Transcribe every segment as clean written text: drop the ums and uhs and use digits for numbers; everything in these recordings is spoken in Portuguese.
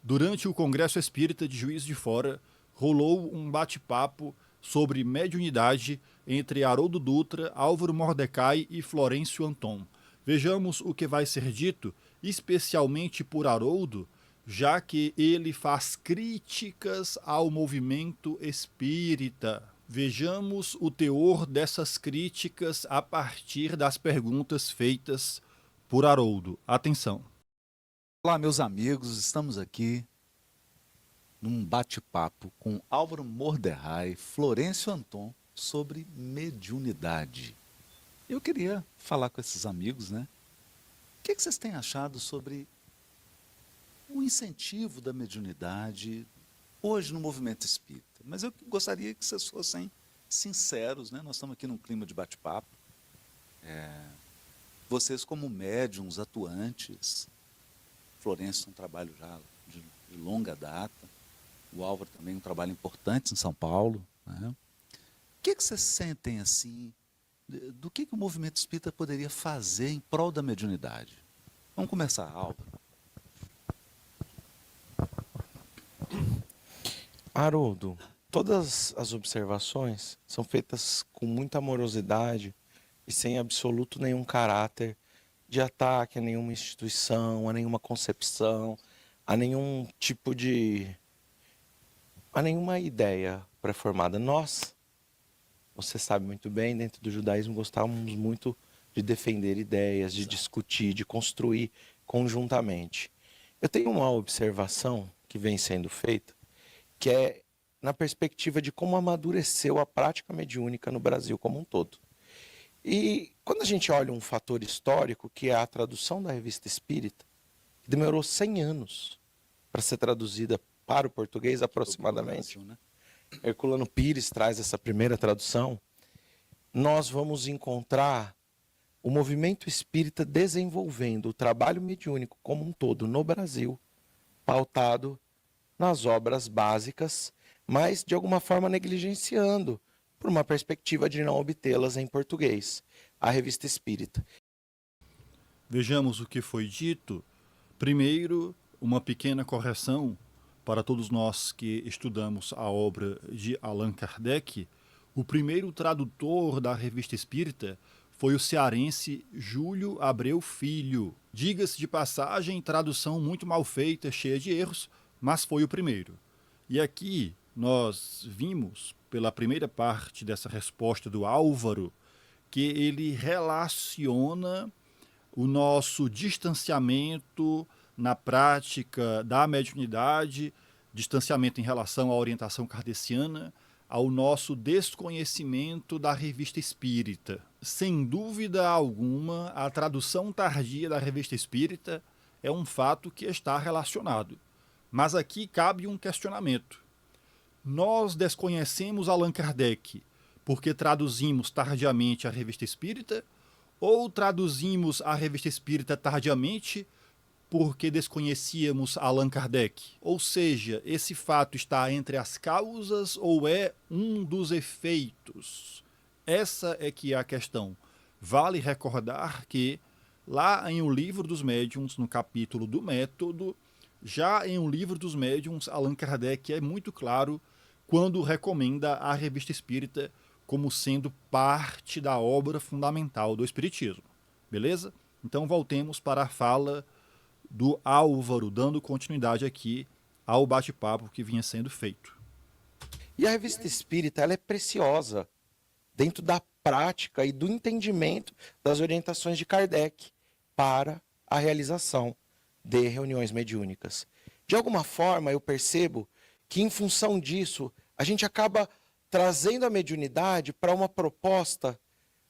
Durante o Congresso Espírita de Juiz de Fora, rolou um bate-papo sobre mediunidade entre Haroldo Dutra, Álvaro Mordecai e Florencio Anton. Vejamos o que vai ser dito, especialmente por Haroldo, já que ele faz críticas ao movimento espírita. Vejamos o teor dessas críticas a partir das perguntas feitas por Haroldo. Atenção. Olá, meus amigos, estamos aqui num bate-papo com Álvaro Mordecai e Florencio Anton sobre mediunidade. Eu queria falar com esses amigos, né? O que vocês têm achado sobre o incentivo da mediunidade hoje no movimento espírita? Mas eu gostaria que vocês fossem sinceros, né? Nós estamos aqui num clima de bate-papo. Vocês como médiums atuantes, Florencio um trabalho já de longa data, o Álvaro também um trabalho importante em São Paulo, né? O que vocês sentem assim, do que o movimento espírita poderia fazer em prol da mediunidade? Vamos começar, Álvaro. Haroldo, todas as observações são feitas com muita amorosidade e sem absoluto nenhum caráter de ataque a nenhuma instituição, a nenhuma concepção, a nenhum tipo a nenhuma ideia pré-formada. Nós, você sabe muito bem, dentro do judaísmo gostávamos muito de defender ideias, de discutir, de construir conjuntamente. Eu tenho uma observação que vem sendo feita, que é na perspectiva de como amadureceu a prática mediúnica no Brasil como um todo. E quando a gente olha um fator histórico, que é a tradução da Revista Espírita, que demorou 100 anos para ser traduzida para o português aproximadamente, Herculano Pires traz essa primeira tradução, nós vamos encontrar o movimento espírita desenvolvendo o trabalho mediúnico como um todo no Brasil, pautado nas obras básicas, mas de alguma forma negligenciando, por uma perspectiva de não obtê-las em português, a Revista Espírita. Vejamos o que foi dito. Primeiro, uma pequena correção para todos nós que estudamos a obra de Allan Kardec. O primeiro tradutor da Revista Espírita foi o cearense Júlio Abreu Filho. Diga-se de passagem, tradução muito mal feita, cheia de erros, mas foi o primeiro. E aqui nós vimos, pela primeira parte dessa resposta do Álvaro, que ele relaciona o nosso distanciamento na prática da mediunidade, distanciamento em relação à orientação kardeciana, ao nosso desconhecimento da Revista Espírita. Sem dúvida alguma, a tradução tardia da Revista Espírita é um fato que está relacionado. Mas aqui cabe um questionamento. Nós desconhecemos Allan Kardec porque traduzimos tardiamente a Revista Espírita, ou traduzimos a Revista Espírita tardiamente porque desconhecíamos Allan Kardec? Ou seja, esse fato está entre as causas ou é um dos efeitos? Essa é que é a questão. Vale recordar que lá em O Livro dos Médiuns, no capítulo do método, já em O Livro dos Médiuns, Allan Kardec é muito claro quando recomenda a Revista Espírita como sendo parte da obra fundamental do Espiritismo. Beleza? Então voltemos para a fala do Álvaro, dando continuidade aqui ao bate-papo que vinha sendo feito. E a Revista Espírita ela é preciosa dentro da prática e do entendimento das orientações de Kardec para a realização de reuniões mediúnicas. De alguma forma, eu percebo que, em função disso, a gente acaba trazendo a mediunidade para uma proposta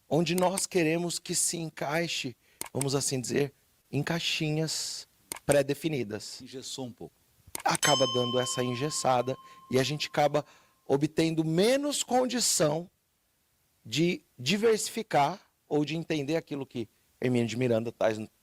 onde nós queremos que se encaixe, vamos assim dizer, em caixinhas pré-definidas. Engessou um pouco. Acaba dando essa engessada e a gente acaba obtendo menos condição de diversificar ou de entender aquilo que Hermínio de Miranda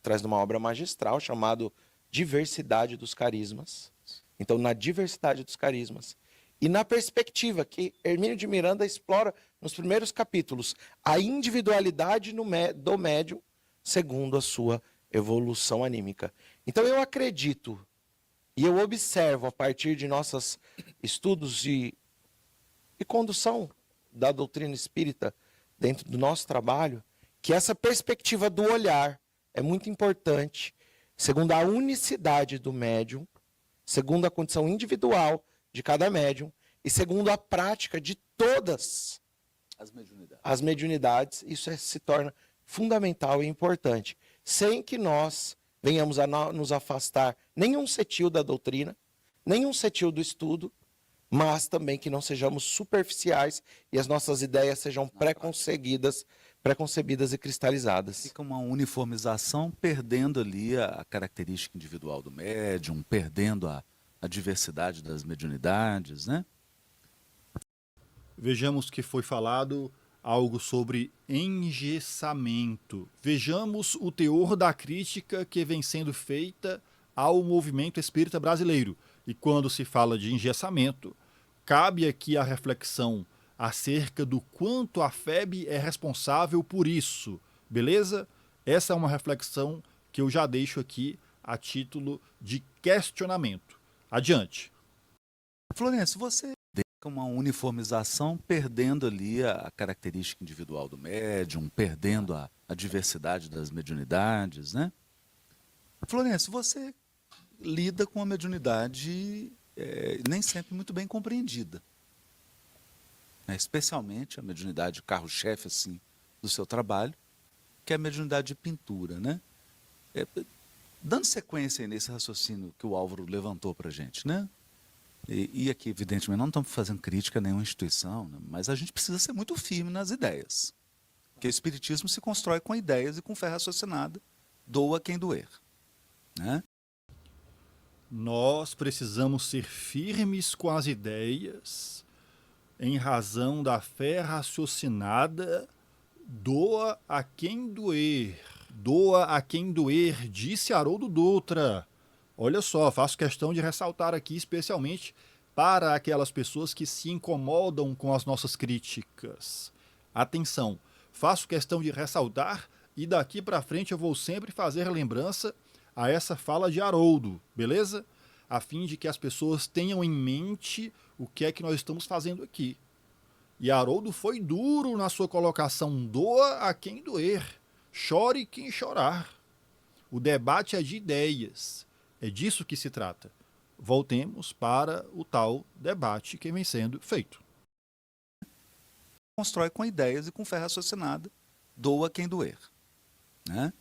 traz numa obra magistral chamado Diversidade dos Carismas. Então, na diversidade dos carismas e na perspectiva que Hermínio de Miranda explora nos primeiros capítulos, a individualidade do médium segundo a sua evolução anímica. Então eu acredito E eu observo, a partir de nossos estudos e condução da doutrina espírita dentro do nosso trabalho, que essa perspectiva do olhar é muito importante, segundo a unicidade do médium, segundo a condição individual de cada médium e segundo a prática de todas as mediunidades. Isso se torna fundamental e importante, sem que nós venhamos a nos afastar nenhum cetil da doutrina, nenhum cetil do estudo, mas também que não sejamos superficiais e as nossas ideias sejam preconcebidas e cristalizadas. Fica uma uniformização, perdendo ali a característica individual do médium, perdendo a diversidade das mediunidades, né? Vejamos que foi falado algo sobre engessamento. Vejamos o teor da crítica que vem sendo feita ao movimento espírita brasileiro. E quando se fala de engessamento, cabe aqui a reflexão acerca do quanto a FEB é responsável por isso, beleza? Essa é uma reflexão que eu já deixo aqui a título de questionamento. Adiante. Florencio, você uma uniformização, perdendo ali a característica individual do médium, perdendo a diversidade das mediunidades, né? Florencio, você lida com a mediunidade nem sempre muito bem compreendida, né? Especialmente a mediunidade carro-chefe assim, do seu trabalho, que é a mediunidade de pintura, né? Dando sequência aí nesse raciocínio que o Álvaro levantou para a gente, né? E aqui, evidentemente, não estamos fazendo crítica a nenhuma instituição, né? Mas a gente precisa ser muito firme nas ideias. Porque o espiritismo se constrói com ideias e com fé raciocinada, doa quem doer, né? Nós precisamos ser firmes com as ideias, em razão da fé raciocinada, doa a quem doer. Doa a quem doer, disse Haroldo Dutra. Olha só, faço questão de ressaltar aqui, especialmente para aquelas pessoas que se incomodam com as nossas críticas. Atenção, faço questão de ressaltar e daqui para frente eu vou sempre fazer lembrança a essa fala de Haroldo, beleza? A fim de que as pessoas tenham em mente o que é que nós estamos fazendo aqui. E Haroldo foi duro na sua colocação, doa a quem doer, chore quem chorar. O debate é de ideias. É disso que se trata. Voltemos para o tal debate que vem sendo feito. Constrói com ideias e com fé raciocinada, doa quem doer, né?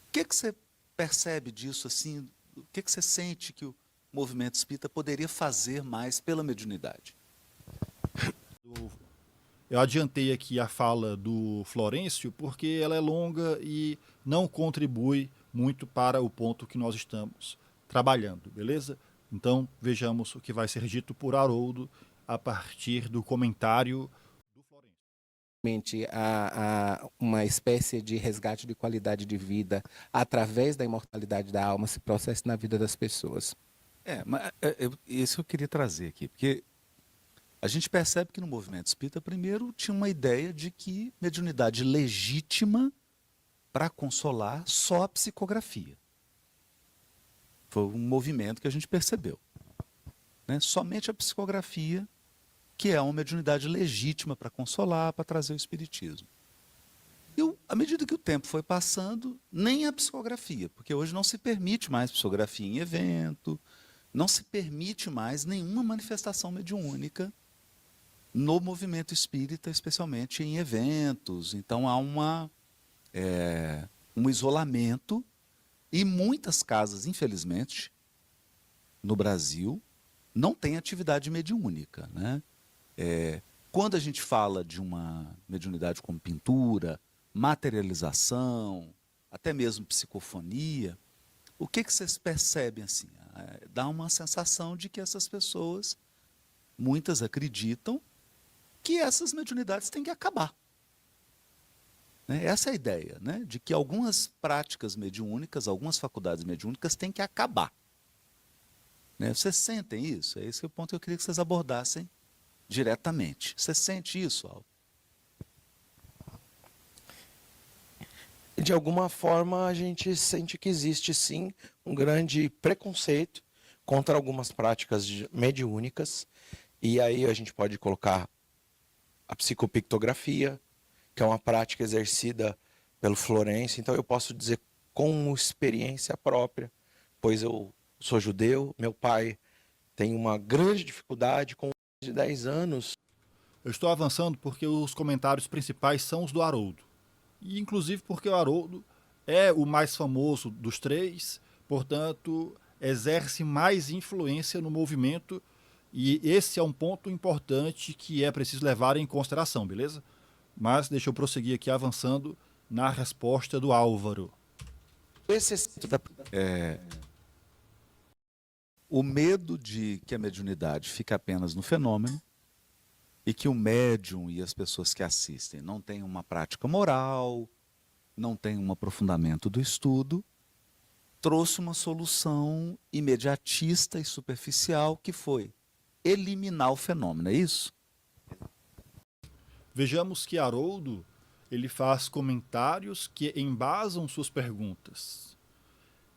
O que você percebe disso assim? O que você sente que o movimento espírita poderia fazer mais pela mediunidade? Eu adiantei aqui a fala do Florencio porque ela é longa e não contribui muito para o ponto que nós estamos trabalhando, beleza? Então, vejamos o que vai ser dito por Haroldo a partir do comentário do Florencio. Há uma espécie de resgate de qualidade de vida através da imortalidade da alma se processa na vida das pessoas. Mas isso eu queria trazer aqui, porque a gente percebe que no movimento espírita, primeiro, tinha uma ideia de que mediunidade legítima para consolar só a psicografia. Foi um movimento que a gente percebeu, né? Somente a psicografia, que é uma mediunidade legítima para consolar, para trazer o espiritismo. E à medida que o tempo foi passando, nem a psicografia, porque hoje não se permite mais psicografia em evento, não se permite mais nenhuma manifestação mediúnica no movimento espírita, especialmente em eventos. Então há um isolamento. E muitas casas, infelizmente, no Brasil, não têm atividade mediúnica, né? Quando a gente fala de uma mediunidade como pintura, materialização, até mesmo psicofonia, o que vocês percebem assim? Dá uma sensação de que essas pessoas, muitas acreditam que essas mediunidades têm que acabar. Essa é a ideia, né? De que algumas práticas mediúnicas, algumas faculdades mediúnicas têm que acabar. Vocês sentem isso? É esse o ponto que eu queria que vocês abordassem diretamente. Você sente isso, Alvo? De alguma forma, a gente sente que existe, sim, um grande preconceito contra algumas práticas mediúnicas, e aí a gente pode colocar a psicopictografia, que é uma prática exercida pelo Florencio. Então eu posso dizer com experiência própria, pois eu sou judeu, meu pai tem uma grande dificuldade com de 10 anos. Eu estou avançando porque os comentários principais são os do Haroldo. E inclusive porque o Haroldo é o mais famoso dos três, portanto, exerce mais influência no movimento, e esse é um ponto importante que é preciso levar em consideração, beleza? Mas deixa eu prosseguir aqui avançando na resposta do Álvaro. O medo de que a mediunidade fique apenas no fenômeno e que o médium e as pessoas que assistem não tenham uma prática moral, não tenham um aprofundamento do estudo, trouxe uma solução imediatista e superficial, que foi eliminar o fenômeno, é isso? Vejamos que Haroldo ele faz comentários que embasam suas perguntas.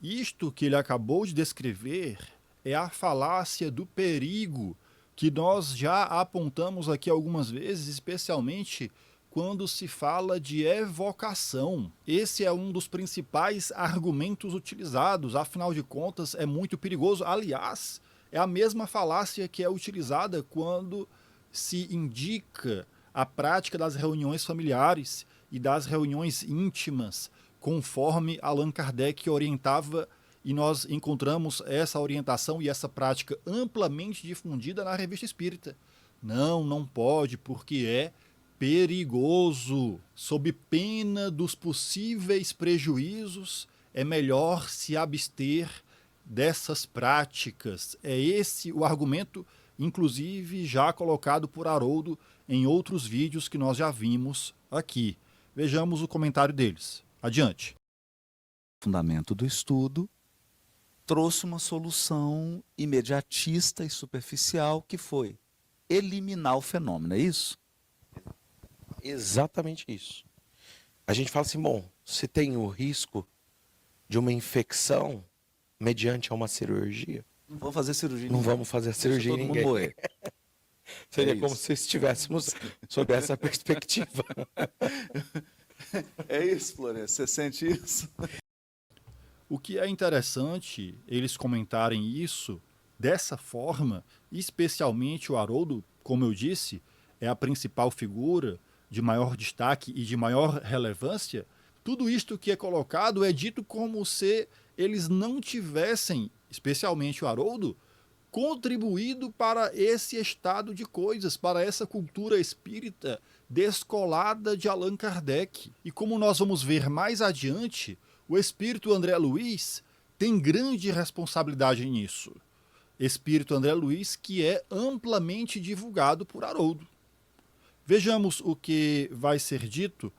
Isto que ele acabou de descrever é a falácia do perigo que nós já apontamos aqui algumas vezes, especialmente quando se fala de evocação. Esse é um dos principais argumentos utilizados, afinal de contas é muito perigoso. Aliás, é a mesma falácia que é utilizada quando se indica a prática das reuniões familiares e das reuniões íntimas, conforme Allan Kardec orientava, e nós encontramos essa orientação e essa prática amplamente difundida na Revista Espírita. Não, não pode, porque é perigoso. Sob pena dos possíveis prejuízos, é melhor se abster dessas práticas. É esse o argumento, inclusive já colocado por Haroldo em outros vídeos que nós já vimos aqui. Vejamos o comentário deles. Adiante. Fundamento do estudo trouxe uma solução imediatista e superficial, que foi eliminar o fenômeno, é isso? Exatamente isso. A gente fala assim, bom, se tem o risco de uma infecção mediante uma cirurgia, não vamos fazer cirurgia. Não vamos fazer a cirurgia em todo ninguém. mundo morrer. Seria como se estivéssemos sob essa perspectiva. É isso, Florencio, você sente isso? O que é interessante eles comentarem isso dessa forma, especialmente o Haroldo, como eu disse, é a principal figura de maior destaque e de maior relevância. Tudo isto que é colocado é dito como se eles não tivessem, especialmente o Haroldo, contribuído para esse estado de coisas, para essa cultura espírita descolada de Allan Kardec. E como nós vamos ver mais adiante, o espírito André Luiz tem grande responsabilidade nisso. Espírito André Luiz que é amplamente divulgado por Haroldo. Vejamos o que vai ser dito,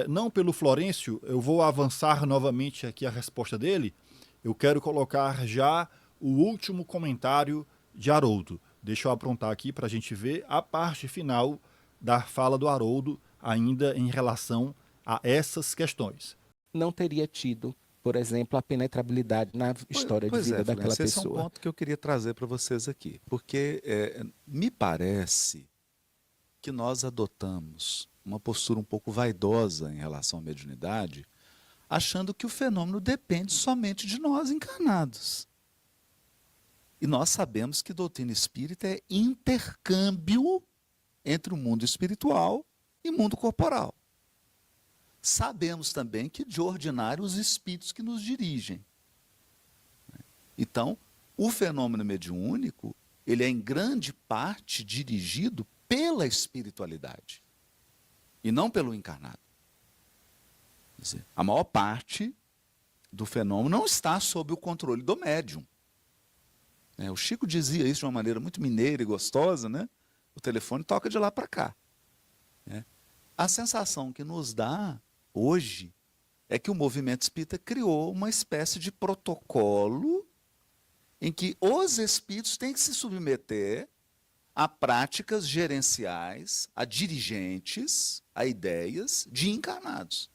não pelo Florencio, eu vou avançar novamente aqui a resposta dele, eu quero colocar já o último comentário de Haroldo. Deixa eu aprontar aqui para a gente ver a parte final da fala do Haroldo, ainda em relação a essas questões. Não teria tido, por exemplo, a penetrabilidade na história de vida daquela pessoa. Esse é um ponto que eu queria trazer para vocês aqui, porque me parece que nós adotamos uma postura um pouco vaidosa em relação à mediunidade, achando que o fenômeno depende somente de nós encarnados. E nós sabemos que doutrina espírita é intercâmbio entre o mundo espiritual e o mundo corporal. Sabemos também que, de ordinário, os espíritos que nos dirigem. Então, o fenômeno mediúnico, ele é em grande parte dirigido pela espiritualidade e não pelo encarnado. Quer dizer, a maior parte do fenômeno não está sob o controle do médium. O Chico dizia isso de uma maneira muito mineira e gostosa, né? O telefone toca de lá para cá. A sensação que nos dá hoje é que o movimento espírita criou uma espécie de protocolo em que os espíritos têm que se submeter a práticas gerenciais, a dirigentes, a ideias de encarnados.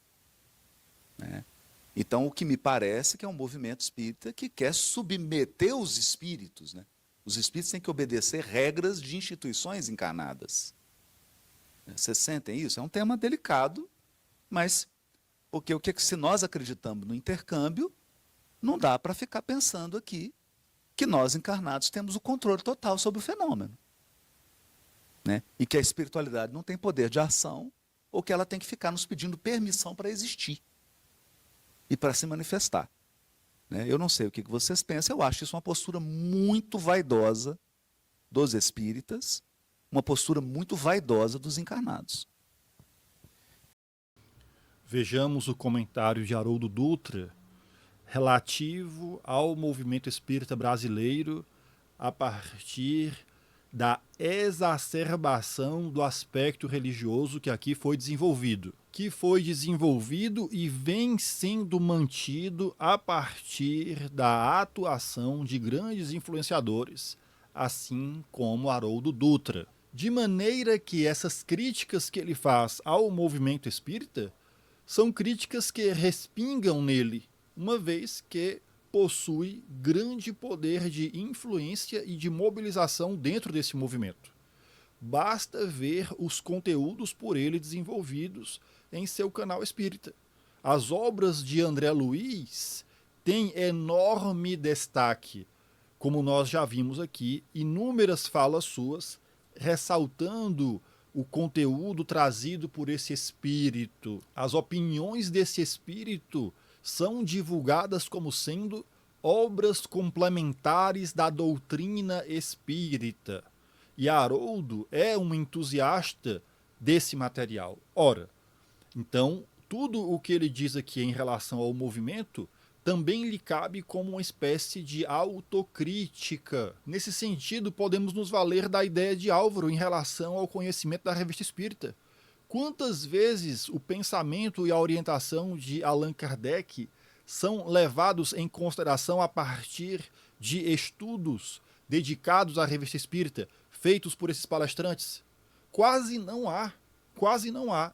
Então, o que me parece que é um movimento espírita que quer submeter os espíritos, né? Os espíritos têm que obedecer regras de instituições encarnadas. Vocês sentem isso? É um tema delicado, mas porque se nós acreditamos no intercâmbio, não dá para ficar pensando aqui que nós encarnados temos o controle total sobre o fenômeno, né? E que a espiritualidade não tem poder de ação, ou que ela tem que ficar nos pedindo permissão para existir e para se manifestar, né? Eu não sei o que vocês pensam, eu acho isso uma postura muito vaidosa dos espíritas, uma postura muito vaidosa dos encarnados. Vejamos o comentário de Haroldo Dutra relativo ao movimento espírita brasileiro a partir da exacerbação do aspecto religioso que aqui foi desenvolvido. Que foi desenvolvido e vem sendo mantido a partir da atuação de grandes influenciadores, assim como Haroldo Dutra. De maneira que essas críticas que ele faz ao movimento espírita são críticas que respingam nele, uma vez que possui grande poder de influência e de mobilização dentro desse movimento. Basta ver os conteúdos por ele desenvolvidos em seu canal espírita. As obras de André Luiz têm enorme destaque, como nós já vimos aqui, inúmeras falas suas ressaltando o conteúdo trazido por esse espírito. As opiniões desse espírito são divulgadas como sendo obras complementares da doutrina espírita. E Haroldo é um entusiasta desse material. Ora, então, tudo o que ele diz aqui em relação ao movimento também lhe cabe como uma espécie de autocrítica. Nesse sentido, podemos nos valer da ideia de Álvaro em relação ao conhecimento da Revista Espírita. Quantas vezes o pensamento e a orientação de Allan Kardec são levados em consideração a partir de estudos dedicados à Revista Espírita, feitos por esses palestrantes? Quase não há.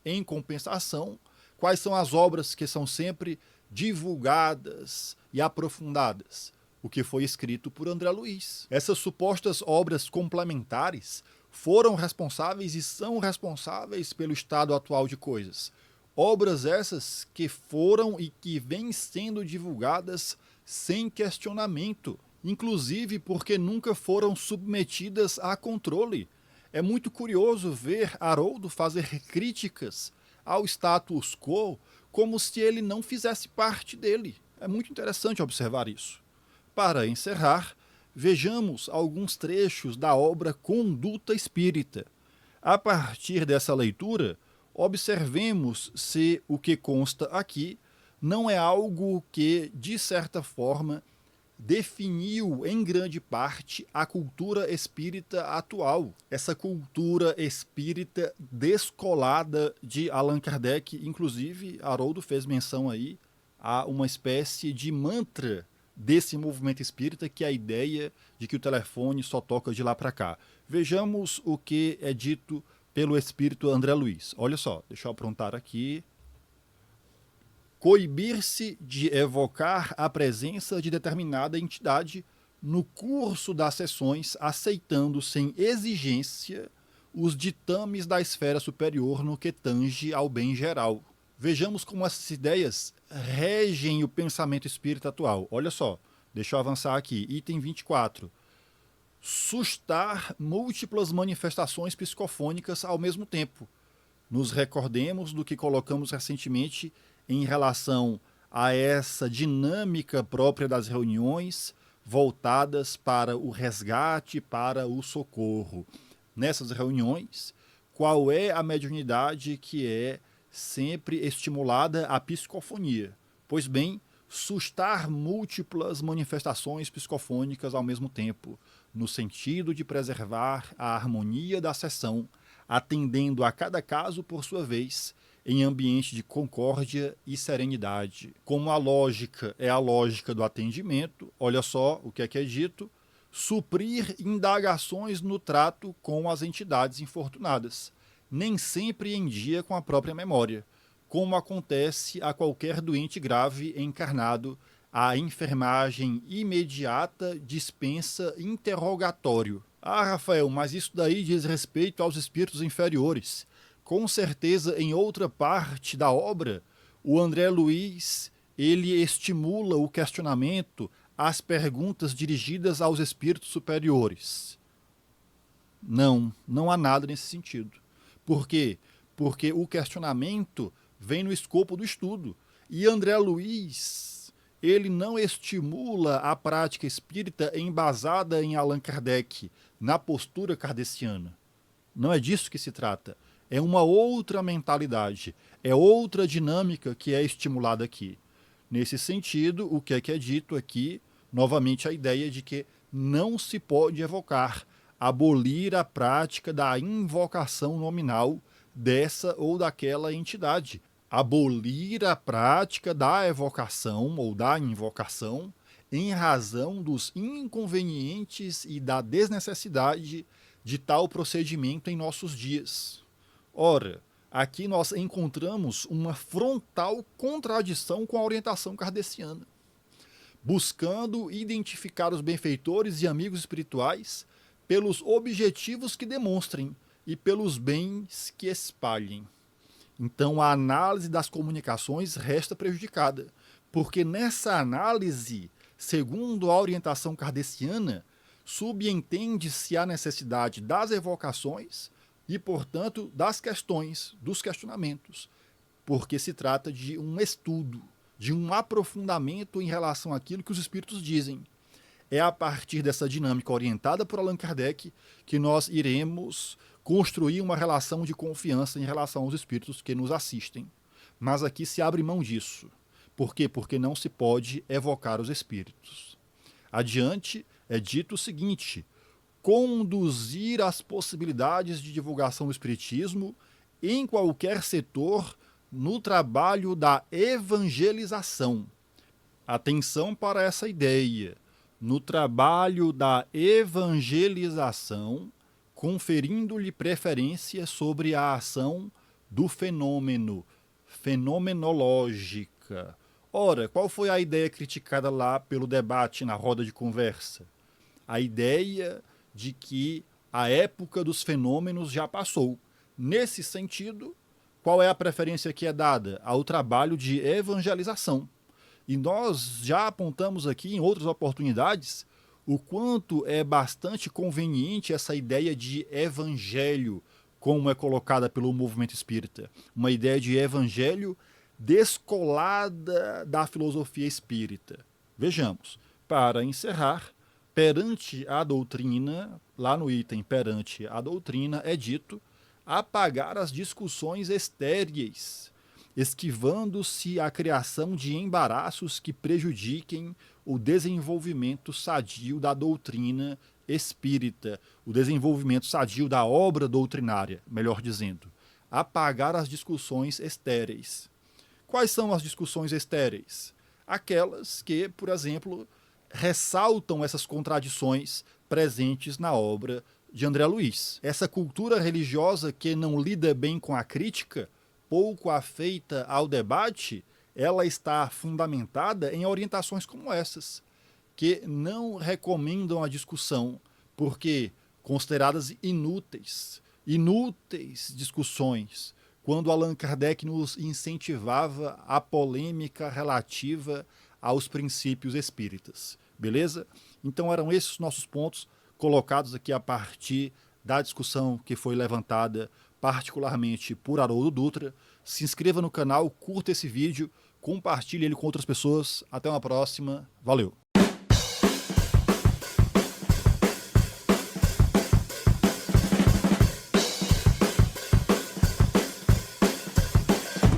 Em compensação, quais são as obras que são sempre divulgadas e aprofundadas? O que foi escrito por André Luiz. Essas supostas obras complementares foram responsáveis e são responsáveis pelo estado atual de coisas. Obras essas que foram e que vêm sendo divulgadas sem questionamento, inclusive porque nunca foram submetidas a controle. É muito curioso ver Haroldo fazer críticas ao status quo como se ele não fizesse parte dele. É muito interessante observar isso. Para encerrar, vejamos alguns trechos da obra Conduta Espírita. A partir dessa leitura, observemos se o que consta aqui não é algo que, de certa forma, definiu em grande parte a cultura espírita atual. Essa cultura espírita descolada de Allan Kardec. Inclusive, Haroldo fez menção aí a uma espécie de mantra desse movimento espírita, que é a ideia de que o telefone só toca de lá para cá. Vejamos o que é dito pelo espírito André Luiz. Olha só, deixa eu aprontar aqui. Coibir-se de evocar a presença de determinada entidade no curso das sessões, aceitando sem exigência os ditames da esfera superior no que tange ao bem geral. Vejamos como essas ideias regem o pensamento espírita atual. Olha só, deixa eu avançar aqui. Item 24. Sustar múltiplas manifestações psicofônicas ao mesmo tempo. Nos recordemos do que colocamos recentemente em relação a essa dinâmica própria das reuniões voltadas para o resgate, para o socorro. Nessas reuniões, qual é a mediunidade que é sempre estimulada a psicofonia? Pois bem, sustar múltiplas manifestações psicofônicas ao mesmo tempo, no sentido de preservar a harmonia da sessão, atendendo a cada caso por sua vez, em ambiente de concórdia e serenidade. Como a lógica é a lógica do atendimento, olha só o que é dito: suprir indagações no trato com as entidades infortunadas, nem sempre em dia com a própria memória. como acontece a qualquer doente grave encarnado, a enfermagem imediata dispensa interrogatório. Ah, Rafael, mas isso daí diz respeito aos espíritos inferiores. Com certeza, em outra parte da obra, o André Luiz, ele estimula o questionamento, as perguntas dirigidas aos espíritos superiores. Não há nada nesse sentido. Por quê? Porque o questionamento vem no escopo do estudo. E André Luiz, ele não estimula a prática espírita embasada em Allan Kardec, na postura kardeciana. Não é disso que se trata. É uma outra mentalidade, é outra dinâmica que é estimulada aqui. Nesse sentido, o que é dito aqui, novamente a ideia de que não se pode evocar, abolir a prática da invocação nominal dessa ou daquela entidade. Abolir a prática da evocação ou da invocação em razão dos inconvenientes e da desnecessidade de tal procedimento em nossos dias. Ora, aqui nós encontramos uma frontal contradição com a orientação kardeciana, buscando identificar os benfeitores e amigos espirituais pelos objetivos que demonstrem e pelos bens que espalhem. Então a análise das comunicações resta prejudicada, porque nessa análise, segundo a orientação kardeciana, subentende-se a necessidade das evocações e, portanto, das questões, dos questionamentos, porque se trata de um estudo, de um aprofundamento em relação àquilo que os espíritos dizem. É a partir dessa dinâmica orientada por Allan Kardec que nós iremos construir uma relação de confiança em relação aos espíritos que nos assistem. Mas aqui se abre mão disso. Por quê? Porque não se pode evocar os espíritos. Adiante é dito o seguinte: conduzir as possibilidades de divulgação do espiritismo em qualquer setor no trabalho da evangelização. Atenção para essa ideia. No trabalho da evangelização, conferindo-lhe preferência sobre a ação do fenômeno, fenomenológica. Ora, qual foi a ideia criticada lá pelo debate na roda de conversa? A ideia de que a época dos fenômenos já passou. Nesse sentido, qual é a preferência que é dada? Ao trabalho de evangelização. E nós já apontamos aqui em outras oportunidades o quanto é bastante conveniente essa ideia de evangelho, como é colocada pelo movimento espírita. Uma ideia de evangelho descolada da filosofia espírita. Vejamos, para encerrar, perante a doutrina, lá no item perante a doutrina, é dito apagar as discussões estéreis, esquivando-se a criação de embaraços que prejudiquem o desenvolvimento sadio da doutrina espírita, o desenvolvimento sadio da obra doutrinária, melhor dizendo. Apagar as discussões estéreis. Quais são as discussões estéreis? Aquelas que, por exemplo, ressaltam essas contradições presentes na obra de André Luiz. Essa cultura religiosa que não lida bem com a crítica, pouco afeita ao debate, ela está fundamentada em orientações como essas, que não recomendam a discussão, porque consideradas inúteis discussões, quando Allan Kardec nos incentivava a polêmica relativa aos princípios espíritas. Beleza? Então eram esses os nossos pontos colocados aqui a partir da discussão que foi levantada particularmente por Haroldo Dutra. Se inscreva no canal, curta esse vídeo, compartilhe ele com outras pessoas. Até uma próxima. Valeu!